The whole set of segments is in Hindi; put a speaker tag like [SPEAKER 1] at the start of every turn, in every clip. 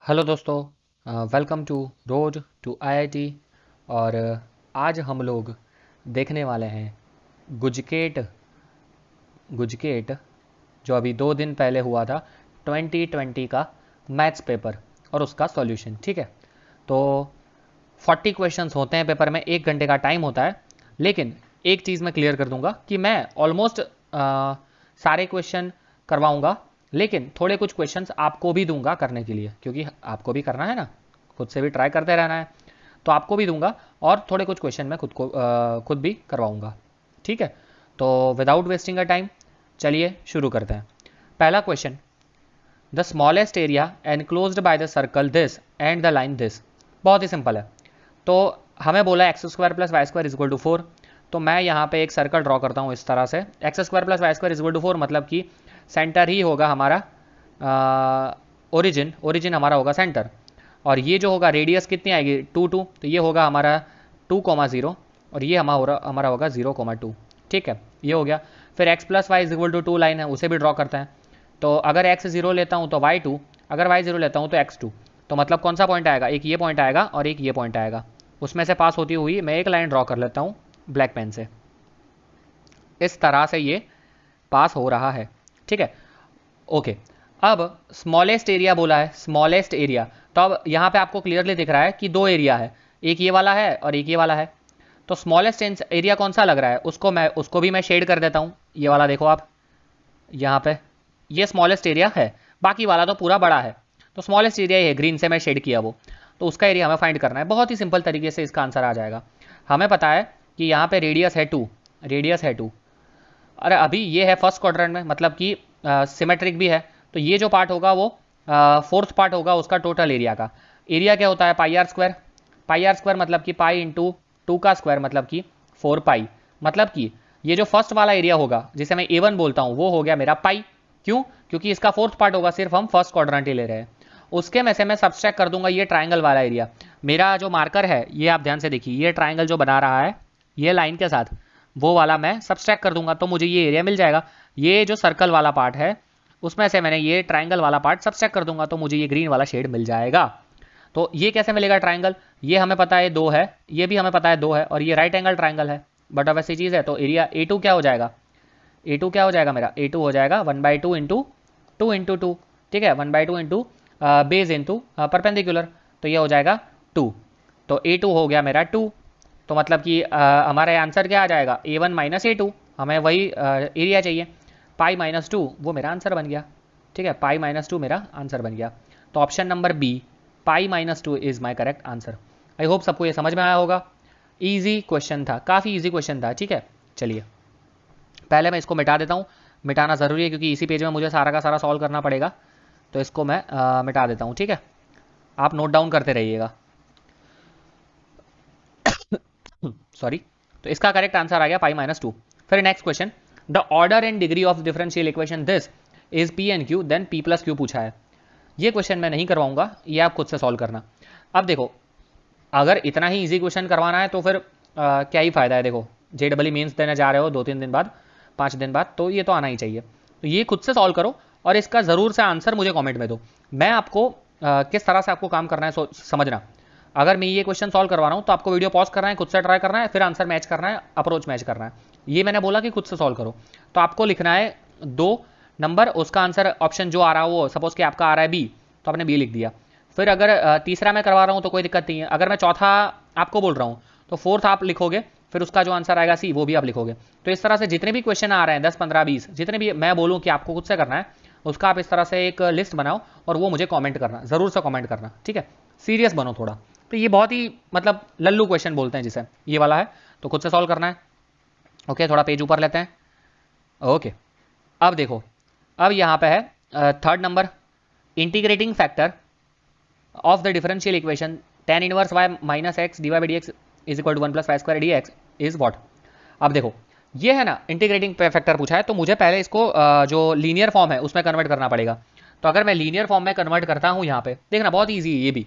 [SPEAKER 1] हेलो दोस्तों, welcome to road to IIT. और आज हम लोग देखने वाले हैं गुजकेट गुजकेट जो अभी 2 दिन पहले हुआ था, 2020 का मैथ्स पेपर और उसका सॉल्यूशन। ठीक है, तो 40 क्वेश्चंस होते हैं पेपर में, 1 घंटे का टाइम होता है। लेकिन एक चीज़ मैं क्लियर कर दूंगा कि मैं ऑलमोस्ट सारे क्वेश्चन करवाऊंगा, लेकिन थोड़े कुछ क्वेश्चंस आपको भी दूंगा करने के लिए, क्योंकि आपको भी करना है ना, खुद से भी ट्राई करते रहना है। तो आपको भी दूंगा और थोड़े कुछ क्वेश्चन मैं खुद भी करवाऊंगा। ठीक है, तो विदाउट वेस्टिंग अ टाइम चलिए शुरू करते हैं। पहला question, the smallest area enclosed by the circle this and the line this. बहुत ही सिंपल है। तो हमें बोला x square plus y square is equal to 4। तो मैं यहाँ पे एक सर्कल ड्रॉ करता हूँ इस तरह से, x square plus y square is equal to 4, मतलब कि सेंटर ही होगा हमारा ओरिजिन ओरिजिन हमारा होगा सेंटर। और ये जो होगा रेडियस कितनी आएगी 2 2, तो ये होगा हमारा 2,0 और ये हमारा होगा 0,2। ठीक है, ये हो गया। फिर x plus y is equal to 2 line है, उसे भी ड्रॉ करते हैं। तो अगर x 0 लेता हूँ तो y 2, अगर y 0 लेता हूँ तो x 2। तो मतलब कौन सा पॉइंट आएगा, एक ये पॉइंट आएगा और एक ये पॉइंट आएगा। उसमें से पास होती हुई मैं एक लाइन ड्रॉ कर लेता हूँ ब्लैक पेन से। इस तरह से ये पास हो रहा है। ठीक है, ओके। अब स्मॉलेस्ट एरिया बोला है, स्मॉलेस्ट एरिया। तो अब यहाँ पे आपको क्लियरली दिख रहा है कि दो एरिया है, एक ये वाला है और एक ये वाला है। तो स्मॉलेस्ट एरिया कौन सा लग रहा है, उसको भी मैं शेड कर देता हूँ। ये वाला देखो आप, यहाँ पे ये स्मॉलेस्ट एरिया है, बाकी वाला तो पूरा बड़ा है। तो स्मॉलेस्ट एरिया ये ग्रीन से मैं शेड किया वो, तो उसका एरिया हमें फाइंड करना है। बहुत ही सिंपल तरीके से इसका आंसर आ जाएगा। हमें पता है कि यहाँ पे रेडियस है 2, रेडियस है 2। अरे अभी ये है फर्स्ट क्वाड्रेंट में, मतलब कि सिमेट्रिक भी है। तो ये जो पार्ट होगा वो फोर्थ पार्ट होगा उसका टोटल एरिया का। एरिया क्या होता है, pi r square. Pi r square मतलब कि पाई इंटू 2 का स्क्वायर, मतलब कि 4 पाई। मतलब कि ये जो फर्स्ट वाला एरिया होगा जिसे मैं A1 बोलता हूँ, वो हो गया मेरा पाई। क्यों, क्योंकि इसका फोर्थ पार्ट होगा, सिर्फ हम फर्स्ट क्वाड्रेंट ही ले रहे हैं। उसके में से मैं सब्सट्रैक्ट कर दूंगा ये ट्राइंगल वाला एरिया। मेरा जो मार्कर है, ये आप ध्यान से देखिए, ये ट्राइंगल जो बना रहा है ये लाइन के साथ, वो वाला मैं सब्सट्रैक्ट कर दूंगा तो मुझे ये एरिया मिल जाएगा। ये जो सर्कल वाला पार्ट है उसमें से मैंने ये ट्राइंगल वाला पार्ट सब्सट्रैक्ट कर दूंगा तो मुझे ये ग्रीन वाला शेड मिल जाएगा। तो ये कैसे मिलेगा ट्राइंगल, ये हमें पता है 2 है, ये भी हमें पता है 2 है, और ये राइट एंगल ट्राइंगल है। बट अब ऐसी चीज़ है तो एरिया A2 क्या हो जाएगा, A2 क्या हो जाएगा मेरा, A2 हो जाएगा 1/2 इंटू 2 इंटू 2। ठीक है, 1/2 इंटू बेस इंटू परपेंडिकुलर, तो ये हो जाएगा 2। तो A2 हो गया मेरा 2। तो मतलब कि हमारा आंसर क्या आ जाएगा, A1 माइनस A2। हमें वही एरिया चाहिए, पाई माइनस 2, वो मेरा आंसर बन गया। ठीक है, पाई माइनस 2 मेरा आंसर बन गया। तो option number B, pi minus 2 is my correct answer. I hope सबको ये समझ में आया होगा। ईजी क्वेश्चन था, काफ़ी ईजी क्वेश्चन था। ठीक है, चलिए पहले मैं इसको मिटा देता हूँ। मिटाना ज़रूरी है क्योंकि इसी पेज में मुझे सारा का सारा सॉल्व करना पड़ेगा। तो इसको मैं मिटा देता हूँ। ठीक है, आप नोट डाउन करते रहिएगा। सॉरी। तो इसका करेक्ट आंसर आ गया पाई माइनस 2। फिर next question, the order and degree of differential equation this is p n q then p plus q पूछा है। ये क्वेश्चन मैं नहीं करवाऊंगा, ये आप खुद से सॉल्व करना। अब देखो, अगर इतना ही इजी क्वेश्चन करवाना है तो फिर क्या ही फायदा है। देखो, JEE मेंस देने जा रहे हो 2-3 दिन बाद, 5 दिन बाद, तो ये तो आना ही चाहिए। तो ये खुद से सॉल्व करो और इसका ज़रूर से आंसर मुझे कमेंट में दो। मैं आपको किस तरह से आपको काम करना है समझना। अगर मैं ये क्वेश्चन सॉल्व करवा रहा हूँ तो आपको वीडियो पॉज करना है, खुद से ट्राई करना है, फिर आंसर मैच करना है, अप्रोच मैच करना है। ये मैंने बोला कि खुद से सॉल्व करो। तो आपको लिखना है 2 नंबर, उसका आंसर ऑप्शन जो आ रहा हो, सपोज कि आपका आ रहा है बी, तो आपने बी लिख दिया। फिर अगर तीसरा मैं करवा रहा हूँ तो कोई दिक्कत नहीं है। अगर मैं चौथा आपको बोल रहा हूँ तो फोर्थ आप लिखोगे, फिर उसका जो आंसर आएगा सी, वो भी आप लिखोगे। तो इस तरह से जितने भी क्वेश्चन आ रहे हैं 10, 15, 20, जितने भी मैं बोलूँ कि आपको खुद से करना है, उसका आप इस तरह से एक लिस्ट बनाओ और वो मुझे कमेंट करना, ज़रूर से कमेंट करना। ठीक है, सीरियस बनो थोड़ा। तो ये बहुत ही मतलब लल्लू क्वेश्चन बोलते हैं जिसे, ये वाला है, तो खुद से सॉल्व करना है। ओके, थोड़ा पेज ऊपर लेते हैं। ओके, अब देखो, अब यहाँ पे है third number, integrating factor of the differential equation tan inverse y minus x d y by d x is equal to 1 + y² d x is what. अब देखो, ये है ना इंटीग्रेटिंग फैक्टर पूछा है, तो मुझे पहले इसको जो लीनियर फॉर्म है उसमें कन्वर्ट करना पड़ेगा। तो अगर मैं लीनियर फॉर्म में कन्वर्ट करता हूँ, यहाँ पे देखना बहुत ईजी है ये भी।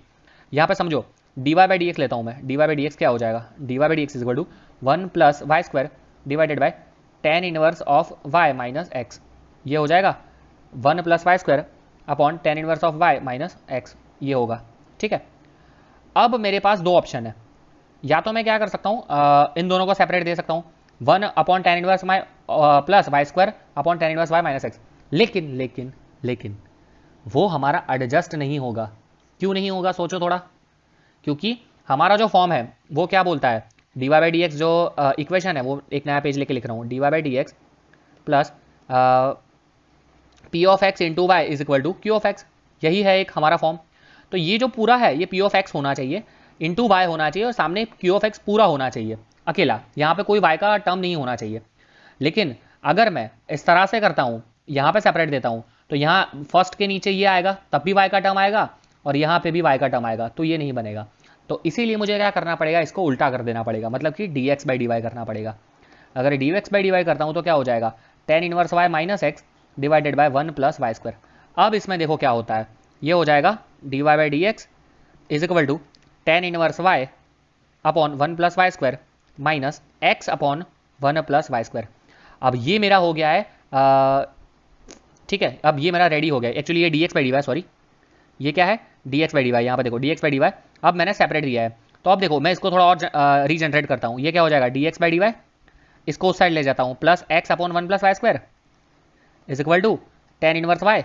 [SPEAKER 1] यहाँ पे समझो, d y by d x लेता हूँ मैं, d y by d x क्या हो जाएगा, d y by d x is equal to 1 + y² divided by tan inverse of y minus x. ये हो जाएगा 1 + y² upon tan inverse of y minus x. ये होगा, ठीक है। अब मेरे पास दो ऑप्शन है, या तो मैं क्या कर सकता हूँ, इन दोनों को सेपरेट दे सकता हूँ, 1/tan 1 y plus y square upon tan 1 y minus x. लेकिन लेकिन लेकिन वो हमारा एडजस्ट नहीं होगा। क्यों नहीं होगा, सोचो थोड़ा। क्योंकि हमारा जो फॉर्म है वो क्या बोलता है, dy बाई डी एक्स जो इक्वेशन है, वो एक नया पेज लेके लिख रहा हूँ, dy by d x plus p of x into y is equal to q of x. यही है एक हमारा फॉर्म। तो ये जो पूरा है ये पी ऑफ एक्स होना चाहिए, इंटू वाई होना चाहिए, और सामने क्यू ऑफ एक्स पूरा होना चाहिए अकेला, यहाँ पे कोई वाई का टर्म नहीं होना चाहिए। लेकिन अगर मैं इस तरह से करता हूँ, यहाँ पे सेपरेट देता हूँ, तो यहाँ फर्स्ट के नीचे ये आएगा, तब भी वाई का टर्म आएगा, और यहाँ पे भी वाई का टर्म आएगा, तो ये नहीं बनेगा। तो इसीलिए मुझे क्या करना पड़ेगा, इसको उल्टा कर देना पड़ेगा, मतलब कि d x by d y करना पड़ेगा। अगर d x by d y करता हूँ तो क्या हो जाएगा, tan inverse y minus x divided by 1 plus y square. अब इसमें देखो क्या होता है, ये हो जाएगा d y by d x is equal to tan inverse y upon 1 plus y square minus x upon 1 plus y square. अब ये मेरा हो गया है, ठीक है, अब ये मेरा रेडी हो गया। एक्चुअली ये d x by d y, sorry, ये क्या है, d x by d y, यहाँ पे देखो d x by d y, अब मैंने सेपरेट दिया है। तो अब देखो मैं इसको थोड़ा और रीजनरेट करता हूँ, ये क्या हो जाएगा, d x by d y, इसको उस साइड ले जाता हूँ, plus x upon 1 plus y square is equal to tan inverse y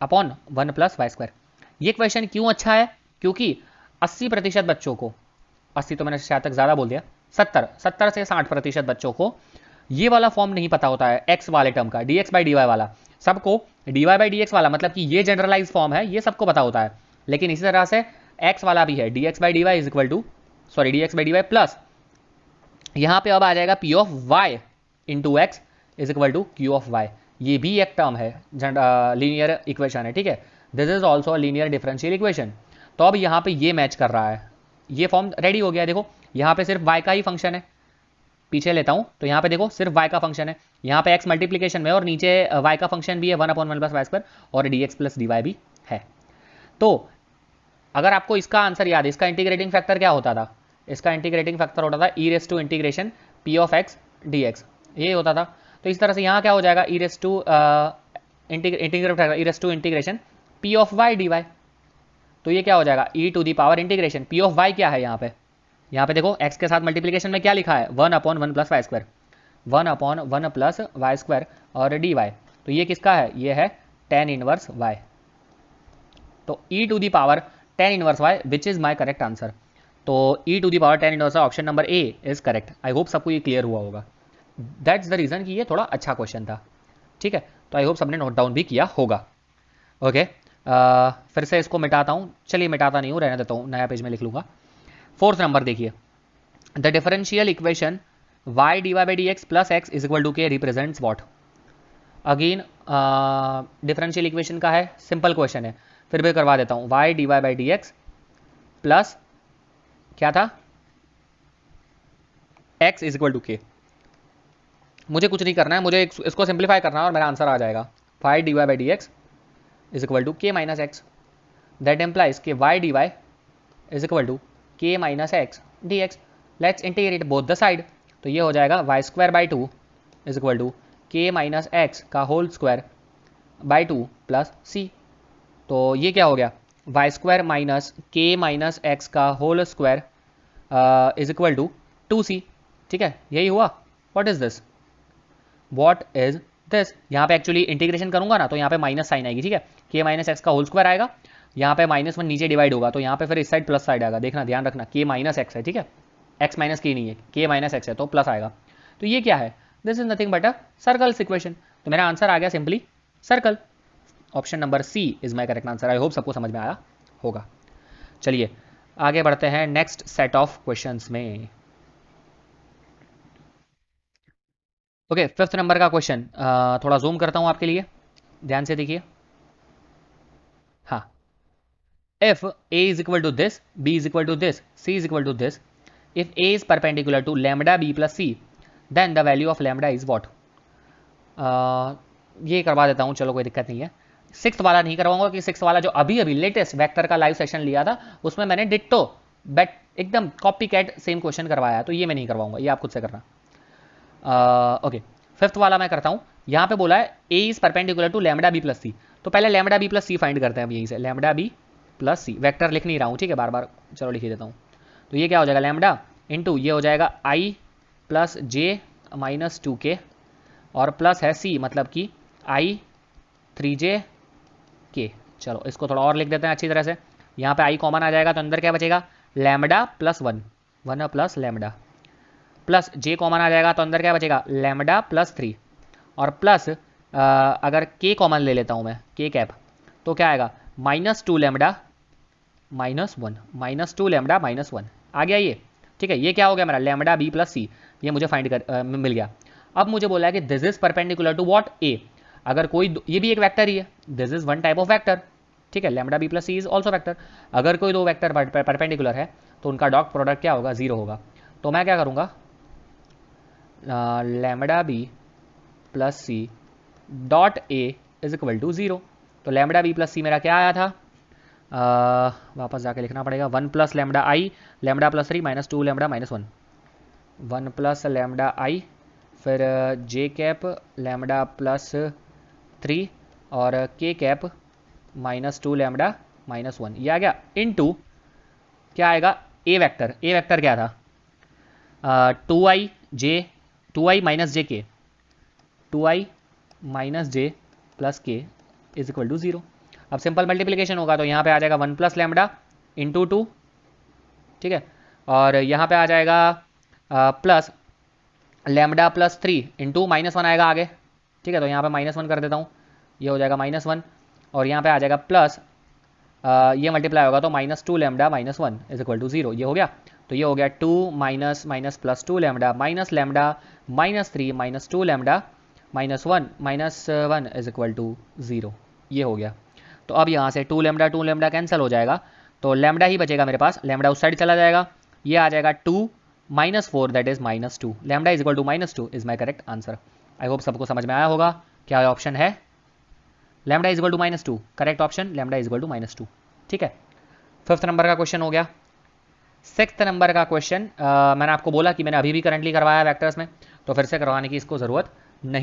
[SPEAKER 1] upon 1 plus y square. ये क्वेश्चन क्यों अच्छा है, क्योंकि 80% बच्चों को, 80 तो मैंने शायद तक ज़्यादा बोल दिया, 70 से 60% बच्चों को ये वाला फॉर्म नहीं पता होता है, एक्स वाले टर्म का, d x by d y वाला। सबको d y by d x वाला, मतलब कि ये जनरलाइज फॉर्म है, ये सबको पता होता है। लेकिन इसी तरह से एक्स वाला भी है, d x by d y is equal to, sorry, d x by d y plus, यहाँ पे अब आ जाएगा p of y into x is equal to q of y. ये भी एक टर्म है, लीनियर इक्वेशन है, ठीक है। This is also linear differential equation. तो अब यहाँ पे ये मैच कर रहा है, ये फॉर्म रेडी हो गया। देखो यहाँ पे सिर्फ वाई का ही फंक्शन है, पीछे लेता हूँ तो यहाँ पे देखो सिर्फ वाई का फंक्शन है, यहाँ पे एक्स मल्टीप्लीकेशन में, और नीचे वाई का फंक्शन भी है 1/1 प्लस वाई स्क्वायर, और d x plus d y भी है। तो अगर आपको इसका आंसर याद है, इसका इंटीग्रेटिंग फैक्टर क्या होता था, इसका इंटीग्रेटिंग फैक्टर होता था e raise to integration P of x d x, ये होता था। तो इस तरह से यहाँ क्या हो जाएगा, e raise to integrate factor e raise to integration P of y d y. तो ये क्या हो जाएगा, e to the power integration P of y क्या है यहाँ पे देखो एक्स के साथ मल्टीप्लीकेशन में क्या लिखा है, 1/1 plus y square, 1/1 plus y square और डी वाई। तो ये किसका है, ये है tan इनवर्स वाई। तो e to the power tan inverse y which is my correct answer. तो e to the power tan inverse option number A is correct. I hope सबको ये क्लियर हुआ होगा। दैट्स द रीज़न कि ये थोड़ा अच्छा क्वेश्चन था, ठीक है। तो आई होप सबने नोट डाउन भी किया होगा। ओके, फिर से इसको मिटाता हूँ, चलिए मिटाता नहीं हूँ, रहने देता हूँ, नया पेज में लिख लूँगा। 4th नंबर देखिए, the differential equation y dy by dx plus x is equal to k represents what. Again differential equation का है, सिंपल क्वेश्चन है, फिर भी करवा देता हूँ। y dy by dx plus क्या था, x इज इक्वल टू के। मुझे कुछ नहीं करना है, मुझे इसको सिंप्लीफाई करना है और मेरा आंसर आ जाएगा। y dy by dx is equal to k minus x, that implies k y dy is equal to k minus x d x. Let's integrate both the side. तो ये हो जाएगा y square by 2 is equal to k minus x का whole square by 2 plus C. तो ये क्या हो गया, y square minus k minus x का whole square is equal to 2c, ठीक है, यही हुआ। What is this, what is this. यहाँ पे एक्चुअली इंटीग्रेशन करूंगा ना तो यहाँ पे माइनस साइन आएगी, ठीक है, के माइनस एक्स का होल स्क्वायर आएगा, यहाँ पे -1 नीचे डिवाइड होगा, तो यहाँ पे फिर इस साइड प्लस साइड आएगा, देखना ध्यान रखना, के माइनस एक्स है, ठीक है, एक्स माइनस के नहीं है, के माइनस एक्स है तो प्लस आएगा। तो ये क्या है, this is nothing but a circles equation. तो मेरा आंसर आ गया simply circle. Option number C is my correct answer. I hope सबको समझ में आया होगा। चलिए आगे बढ़ते हैं नेक्स्ट सेट ऑफ क्वेश्चंस में। ओके, 5th नंबर का क्वेश्चन थोड़ा जूम करता हूँ आपके लिए, ध्यान से देखिए। हाँ, if a is equal to this, b is equal to this, c is equal to this, if a is perpendicular to lambda b plus c, then the value of lambda is what? ये करवा देता हूँ, चलो कोई दिक्कत नहीं है। 6th वाला नहीं करवाऊंगा कि 6th वाला जो अभी अभी लेटेस्ट वेक्टर का लाइव सेशन लिया था उसमें मैंने डिट्टो बैट एकदम कॉपी कैट सेम क्वेश्चन करवाया, तो ये मैं नहीं करवाऊंगा, ये आप खुद से करना। ओके, 5th वाला मैं करता हूँ। यहाँ पे बोला है a is perpendicular to lambda b plus c, तो पहले lambda b plus c find करते हैं अब यहीं से, lambda b प्लस सी, वेक्टर लिख नहीं रहा हूँ, ठीक है, बार बार, चलो लिख ही देता हूँ। तो ये क्या हो जाएगा लैम्डा इंटू ये हो जाएगा आई प्लस जे माइनस 2k और प्लस है सी मतलब कि आई 3j के। चलो इसको थोड़ा और लिख देते हैं अच्छी तरह से। यहाँ पे आई कॉमन आ जाएगा तो अंदर क्या बचेगा lambda plus 1 plus lambda, plus J common आ जाएगा तो अंदर क्या बचेगा लैम्डा प्लस 3 और प्लस अगर के कॉमन ले लेता हूँ मैं के कैप तो क्या आएगा -2 लैम्डा -1 -2 लैम्डा -1 आ गया ये, ठीक है। ये क्या हो गया मेरा लैम्डा बी प्लस सी, ये मुझे फाइंड कर मिल गया। अब मुझे बोला है कि this is perpendicular to what a, अगर कोई ये भी एक वेक्टर ही है, this is one type of vector, ठीक है, lambda B plus C is also vector. अगर कोई दो वेक्टर परपेंडिकुलर है तो उनका डॉट प्रोडक्ट क्या होगा 0 होगा। तो मैं क्या करूँगा lambda B plus C dot A is equal to 0। तो लैम्डा बी प्लस सी मेरा क्या आया था, वापस जाके लिखना पड़ेगा 1 plus lambda I lambda plus 3 -2 lambda -1 1 plus lambda I फिर जे कैप लैम्डा प्लस 3 और के कैप -2 लैम्डा -1, ये आ गया इनटू क्या आएगा ए वेक्टर क्या था 2i माइनस जे के 2i माइनस जे प्लस के इज इक्वल टू 0। अब सिंपल मल्टीप्लिकेशन होगा तो यहाँ पे आ जाएगा 1 प्लस लैम्डा इंटू 2, ठीक है, और यहाँ पे आ जाएगा प्लस लैम्डा प्लस 3 इंटू -1 आएगा आगे, ठीक है, तो यहाँ पे -1 कर देता हूँ, ये हो जाएगा -1 और यहाँ पे आ जाएगा प्लस ये मल्टीप्लाई होगा तो -2 लैम्डा -1 इज इक्वल टू 0, ये हो गया। तो ये हो गया 2 minus plus 2 lambda lambda -3 -2 lambda -1 is equal to 0, ये हो गया। तो अब यहाँ से 2 लैम्डा कैंसिल हो जाएगा तो लैम्डा ही बचेगा मेरे पास, लैम्डा उस साइड चला जाएगा, ये आ जाएगा 2 -4 that is -2 lambda is equal to -2 is my correct answer. I hope सबको समझ में आया होगा। क्या ऑप्शन है lambda is equal to -2, correct option lambda is equal to -2, ठीक है। 5th नंबर का क्वेश्चन हो गया। 6th नंबर का क्वेश्चन मैंने आपको बोला कि मैंने अभी भी करंटली करवाया वेक्टर्स में, तो फिर से करवाने की इसको ज़रूरत नहीं।